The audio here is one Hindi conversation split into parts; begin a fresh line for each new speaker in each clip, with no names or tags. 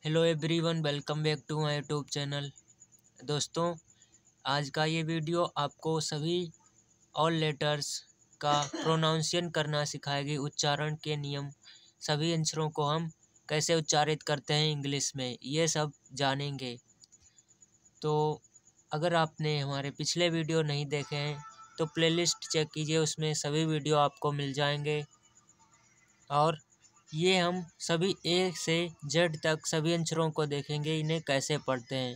Hello everyone, welcome back to my YouTube channel. दोस्तों, आज का ये वीडियो आपको सभी ऑल लेटर्स का प्रोनाउंसिएशन करना सिखाएगी। उच्चारण के नियम, सभी अक्षरों को हम कैसे उच्चारित करते हैं इंग्लिश में, ये सब जानेंगे। तो अगर आपने हमारे पिछले वीडियो नहीं देखे हैं तो प्लेलिस्ट चेक कीजिए, उसमें सभी वीडियो आपको मिल जाएंगे। और ये हम सभी ए से जेड तक सभी अक्षरों को देखेंगे, इन्हें कैसे पढ़ते हैं।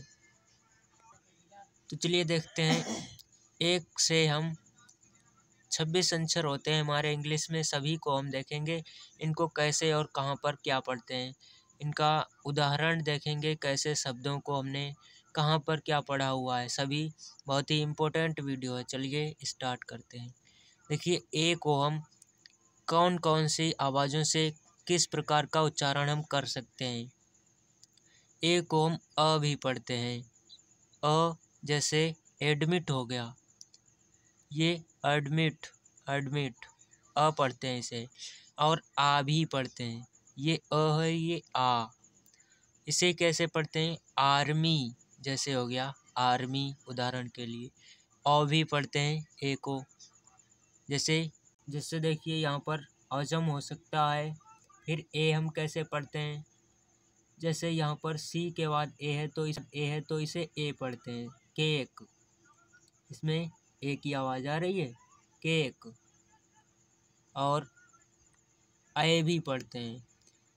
तो चलिए देखते हैं। एक से हम 26 अक्षर होते हैं हमारे इंग्लिश में, सभी को हम देखेंगे इनको कैसे और कहाँ पर क्या पढ़ते हैं। इनका उदाहरण देखेंगे, कैसे शब्दों को हमने कहाँ पर क्या पढ़ा हुआ है। सभी बहुत ही इम्पोर्टेंट वीडियो है। चलिए स्टार्ट करते हैं। देखिए, ए को हम कौन कौन सी आवाज़ों से किस प्रकार का उच्चारण हम कर सकते हैं। ए को हम अ भी पढ़ते हैं। अ जैसे एडमिट हो गया, ये एडमिट एडमिट अ पढ़ते हैं इसे। और आ भी पढ़ते हैं, ये अ है, ये आ। इसे कैसे पढ़ते हैं? आर्मी जैसे हो गया, आर्मी उदाहरण के लिए। औ भी पढ़ते हैं ए को, जैसे देखिए यहाँ पर औजम हो सकता है। फिर ए हम कैसे पढ़ते हैं? जैसे यहाँ पर सी के बाद ए है तो इसे ए पढ़ते हैं, केक। इसमें ए की आवाज़ आ रही है, केक। और ए भी पढ़ते हैं।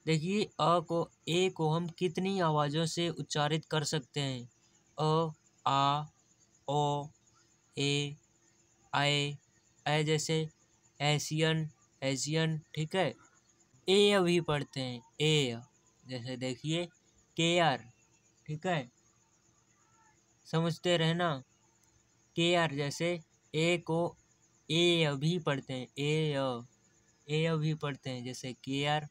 देखिए, ए को हम कितनी आवाज़ों से उच्चारित कर सकते हैं? अ, आ, ओ, ए, आए, ए जैसे एशियन, एशियन, ठीक है। ए भी पढ़ते हैं, ए जैसे देखिए केयर, ठीक है, समझते रहना। केयर जैसे ए को ए भी पढ़ते हैं, ए भी पढ़ते हैं जैसे केयर।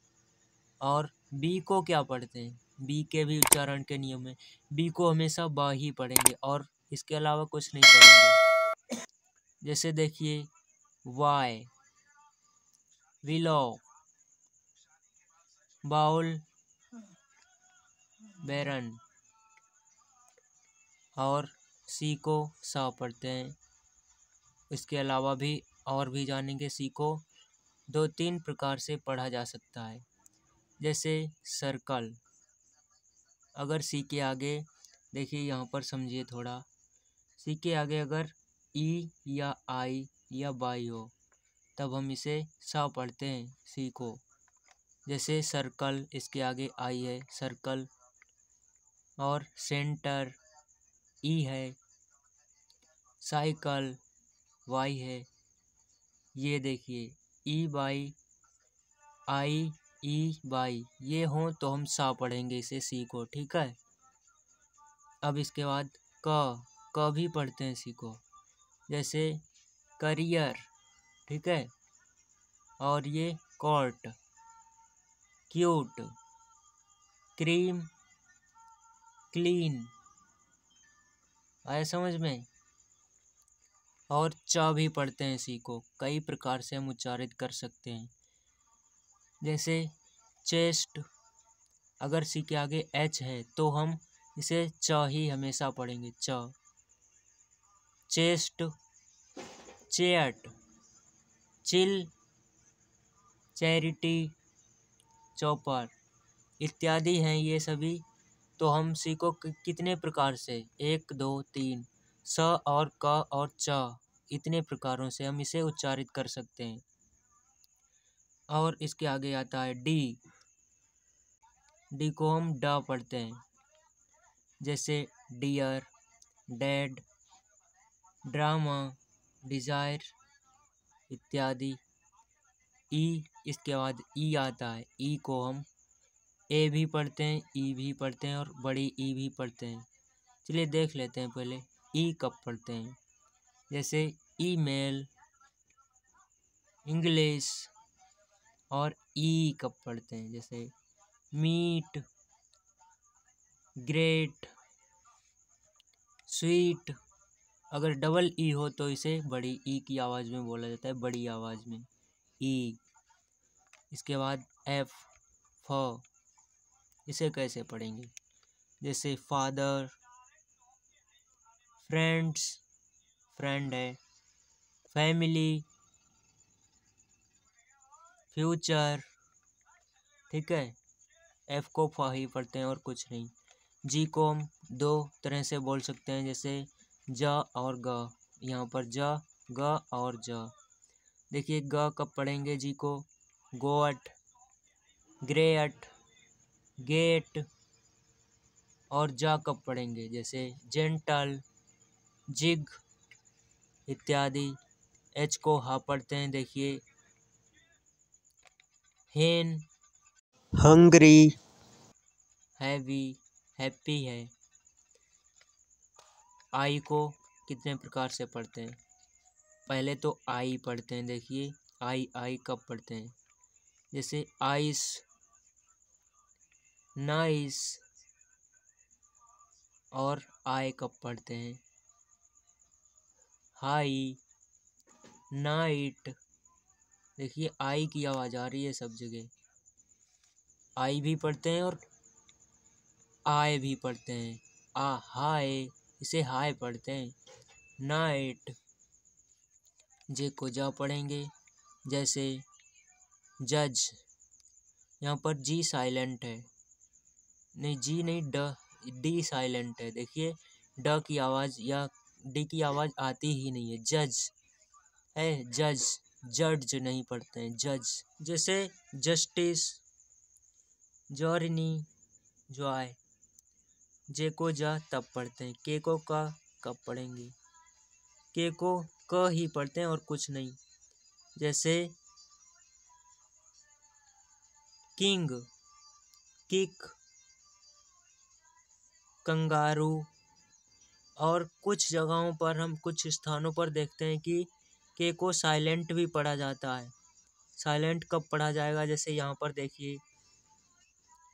और बी को क्या पढ़ते हैं? बी के भी उच्चारण के नियम है। बी को हमेशा बा ही पढ़ेंगे और इसके अलावा कुछ नहीं पढ़ेंगे। जैसे देखिए वाई, विलो, बाउल, बैरन। और सी को सा पढ़ते हैं। इसके अलावा भी और भी जानेंगे। सी को 2-3 प्रकार से पढ़ा जा सकता है। जैसे सर्कल, अगर सी के आगे देखिए, यहाँ पर समझिए थोड़ा। सी के आगे अगर ई या आई या बाई हो तब हम इसे सा पढ़ते हैं, सी को। जैसे सर्कल, इसके आगे आई है, सर्कल। और सेंटर ई है, साइकिल वाई है। ये देखिए ई बाई, आई, ई बाई, ये हो तो हम सा पढ़ेंगे इसे, सी को, ठीक है। अब इसके बाद क भी पढ़ते हैं सी को, जैसे करियर, ठीक है। और ये कोर्ट, क्यूट, क्रीम, क्लीन, आया समझ में। और च भी पढ़ते हैं सी को, कई प्रकार से हम उच्चारित कर सकते हैं। जैसे चेस्ट, अगर सी के आगे एच है तो हम इसे च ही हमेशा पढ़ेंगे, च। चेस्ट, चेट, चिल, चैरिटी, चॉपर इत्यादि हैं ये सभी। तो हम सी को कितने प्रकार से, 1 2 3, स और क और च, इतने प्रकारों से हम इसे उच्चारित कर सकते हैं। और इसके आगे आता है डी। डी को हम ड पढ़ते हैं, जैसे डियर, डैड, ड्रामा, डिज़ायर इत्यादि। ई, इसके बाद ई आता है। ई को हम ए भी पढ़ते हैं, ई भी पढ़ते हैं और बड़ी ई भी पढ़ते हैं। चलिए देख लेते हैं पहले ई कब पढ़ते हैं। जैसे ईमेल, इंग्लिश। और ई कब पढ़ते हैं? जैसे मीट, ग्रेट, स्वीट। अगर डबल ई हो तो इसे बड़ी ई की आवाज़ में बोला जाता है, बड़ी आवाज़ में, ई। इसके बाद एफ, फ। इसे कैसे पढ़ेंगे? जैसे फादर, फ्रेंड्स, फ्रेंड है, फैमिली, फ्यूचर, ठीक है। एफ को फा ही पढ़ते हैं और कुछ नहीं। जी को हम दो तरह से बोल सकते हैं, जैसे जा और ग। यहाँ पर जा, ग और जा। देखिए ग कब पढ़ेंगे जी को? गोट, ग्रेट, गेट। और जा कब पढ़ेंगे? जैसे जेंटल, जिग इत्यादि। एच को हा पढ़ते हैं, देखिए हेन, हंग्री, हैवी, हैप्पी है। आई को कितने प्रकार से पढ़ते हैं? पहले तो आई पढ़ते हैं, देखिए आई कब पढ़ते हैं? जैसे आइस, नाइस। और आय कब पढ़ते हैं? High, night. देखिए आई की आवाज़ आ रही है सब जगह। आई भी पढ़ते हैं और आय भी पढ़ते हैं। आ हाय, इसे हाय पढ़ते हैं। नाइट। जे को जा पढ़ेंगे, जैसे जज। यहाँ पर जी साइलेंट है, नहीं जी नहीं, ड, डी साइलेंट है। देखिए ड की आवाज़ या डी की आवाज़ आती ही नहीं है। जज है, जज, जज नहीं पढ़ते हैं, जज। जैसे जस्टिस, जॉर्नी, जॉय। जे को जा तब पढ़ते हैं। के को का कब पढ़ेंगे? के को क ही पढ़ते हैं और कुछ नहीं। जैसे किंग, किक, कंगारू। और कुछ जगहों पर हम कुछ स्थानों पर देखते हैं कि के को साइलेंट भी पढ़ा जाता है। साइलेंट कब पढ़ा जाएगा? जैसे यहाँ पर देखिए,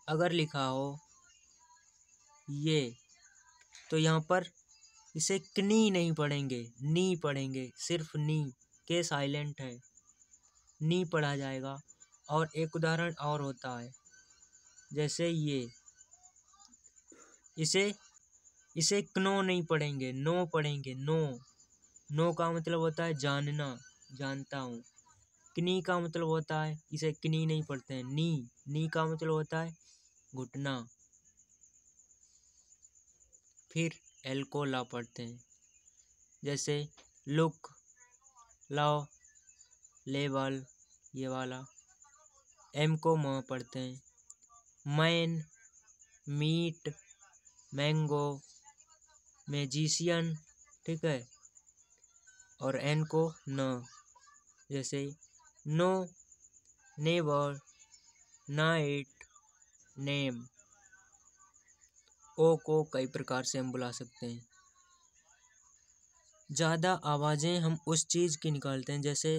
अगर लिखा हो ये, तो यहाँ पर इसे कनी नहीं पढ़ेंगे, नी पढ़ेंगे, सिर्फ नी। के साइलेंट है, नी पढ़ा जाएगा। और एक उदाहरण और होता है, जैसे ये, इसे इसे कनो नहीं पढ़ेंगे, नो पढ़ेंगे, नो। नो का मतलब होता है जानना, जानता हूँ। कनी का मतलब होता है, इसे कनी नहीं पढ़ते हैं, नी। नी का मतलब होता है घुटना। फिर एल को ला पढ़ते हैं, जैसे लुक, लाओ, लेवल, ये वाला। एम को म पढ़ते हैं, मैन, मीट, मैंगो, मैजिशियन, ठीक है। और एन को न, जैसे नो, नेवर, नाइट, नेम। ओ को कई प्रकार से हम बुला सकते हैं। ज़्यादा आवाज़ें हम उस चीज़ की निकालते हैं, जैसे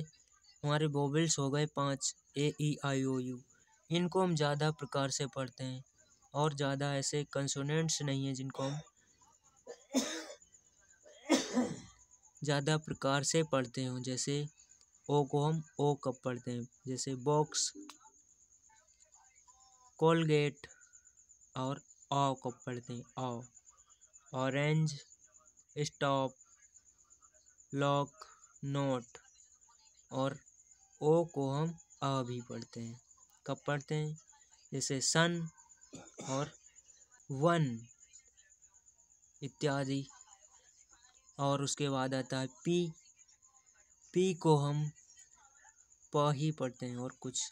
हमारे वोवेल्स हो गए 5, ए ई आई ओ यू। इनको हम ज़्यादा प्रकार से पढ़ते हैं। और ज़्यादा ऐसे कंसोनेंट्स नहीं हैं जिनको हम ज़्यादा प्रकार से पढ़ते हो। जैसे ओ को हम ओ कब पढ़ते हैं? जैसे बॉक्स, कोलगेट। और आओ कब पढ़ते हैं? आओ, ऑरेंज, स्टॉप, लॉक, नोट। और ओ को हम अ भी पढ़ते हैं। कब पढ़ते हैं? जैसे सन और वन इत्यादि। और उसके बाद आता है पी। पी को हम प ही पढ़ते हैं और कुछ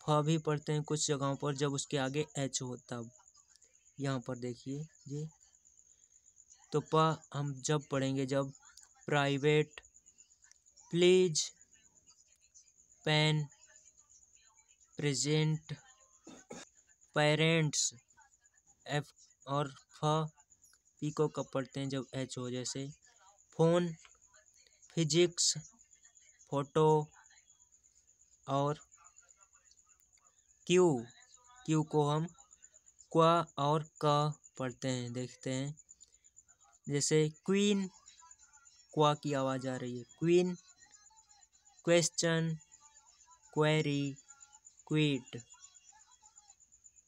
फ भी पढ़ते हैं कुछ जगहों पर, जब उसके आगे एच हो तब। यहाँ पर देखिए ये, तो प हम जब पढ़ेंगे जब private, please, pen, present, parents. F और फ। पी को कब पढ़ते हैं? जब एच हो, जैसे फोन, फिजिक्स, फोटो। और क्यू, क्यू को हम क्वा और क पढ़ते हैं, देखते हैं। जैसे क्वीन, क्वा की आवाज़ आ रही है, queen. Question, query, quit.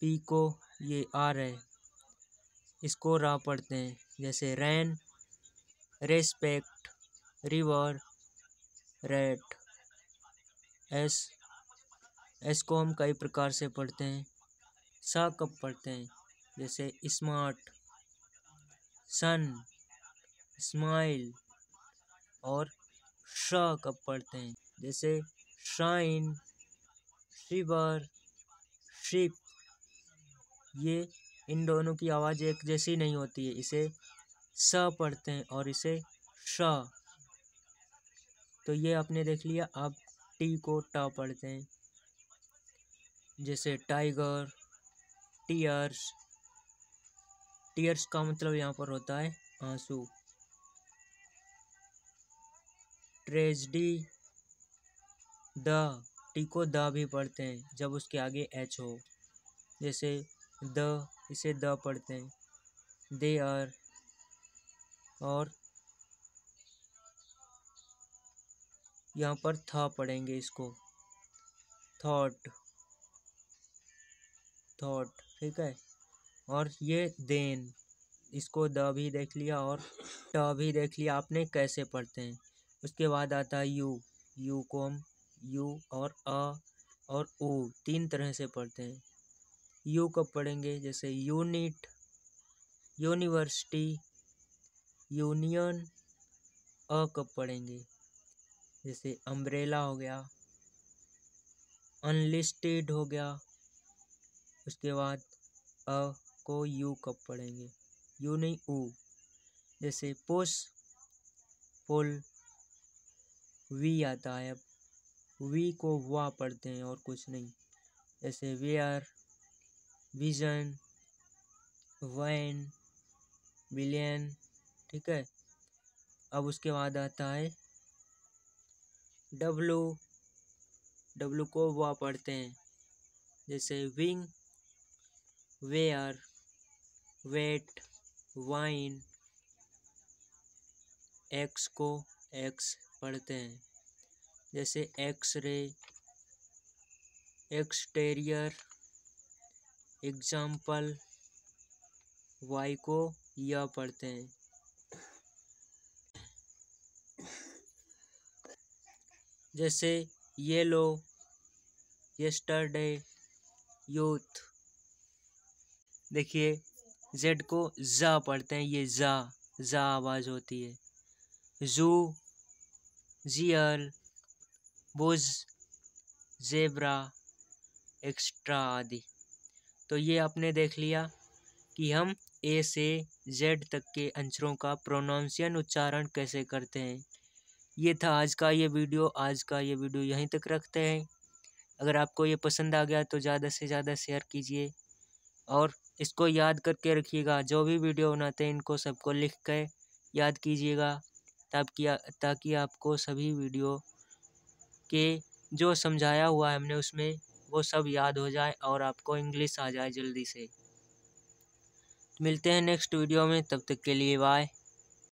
P को ये आर है, इसको रा पढ़ते हैं। जैसे रैन, रेस्पेक्ट, रिवर, रेट। एस को हम कई प्रकार से पढ़ते हैं। सा कब पढ़ते हैं? जैसे स्मार्ट, सन, स्माइल। और श कब पढ़ते हैं? जैसे शाइन, शिवर, शिप। ये इन दोनों की आवाज़ एक जैसी नहीं होती है, इसे स पढ़ते हैं और इसे श। तो ये आपने देख लिया। अब टी को टा पढ़ते हैं। जैसे टाइगर, टीयर्स। टीयर्स का मतलब यहाँ पर होता है आंसू। Tragedy, the. टी को द भी पढ़ते हैं जब उसके आगे एच हो। जैसे द, इसे द पढ़ते हैं। They are. और यहाँ पर था पढ़ेंगे इसको, थॉट, थॉट। ठीक है। और ये देन, इसको द भी देख लिया और ट भी देख लिया आपने कैसे पढ़ते हैं। उसके बाद आता है यू। यू को हम यू और अ और ऊ तीन तरह से पढ़ते हैं। यू कब पढ़ेंगे? जैसे यूनिट, यूनिवर्सिटी, यूनियन। अ कब पढ़ेंगे? जैसे अम्ब्रेला हो गया, अनलिस्टेड हो गया। उसके बाद अ को यू कब पढ़ेंगे? यू नहीं, ऊ। जैसे पुश, पुल। वी आता है। अब वी को वा पढ़ते हैं और कुछ नहीं। जैसे वेयर, विजन, वैन, बिलियन। ठीक है। अब उसके बाद आता है डब्लू। डब्लू को वा पढ़ते हैं। जैसे wing, where, wet, wine. X को एक्स पढ़ते हैं। जैसे X ray, exterior, example. Y को या पढ़ते हैं। जैसे येलो, यस्टरडे, यूथ। देखिए जेड को जा पढ़ते हैं, ये जा आवाज़ होती है। जू, जियल, बुज, जेब्रा, एक्स्ट्रा आदि। तो ये आपने देख लिया कि हम ए से जेड तक के अक्षरों का प्रोनाउंसिएशन उच्चारण कैसे करते हैं। ये था आज का ये वीडियो। आज का ये वीडियो यहीं तक रखते हैं। अगर आपको ये पसंद आ गया तो ज़्यादा से ज़्यादा शेयर कीजिए और इसको याद करके रखिएगा। जो भी वीडियो बनाते हैं इनको सबको लिख कर याद कीजिएगा, ताकि आपको सभी वीडियो के जो समझाया हुआ है हमने उसमें वो सब याद हो जाए और आपको इंग्लिश आ जाए जल्दी से। मिलते हैं नेक्स्ट वीडियो में, तब तक के लिए बाय।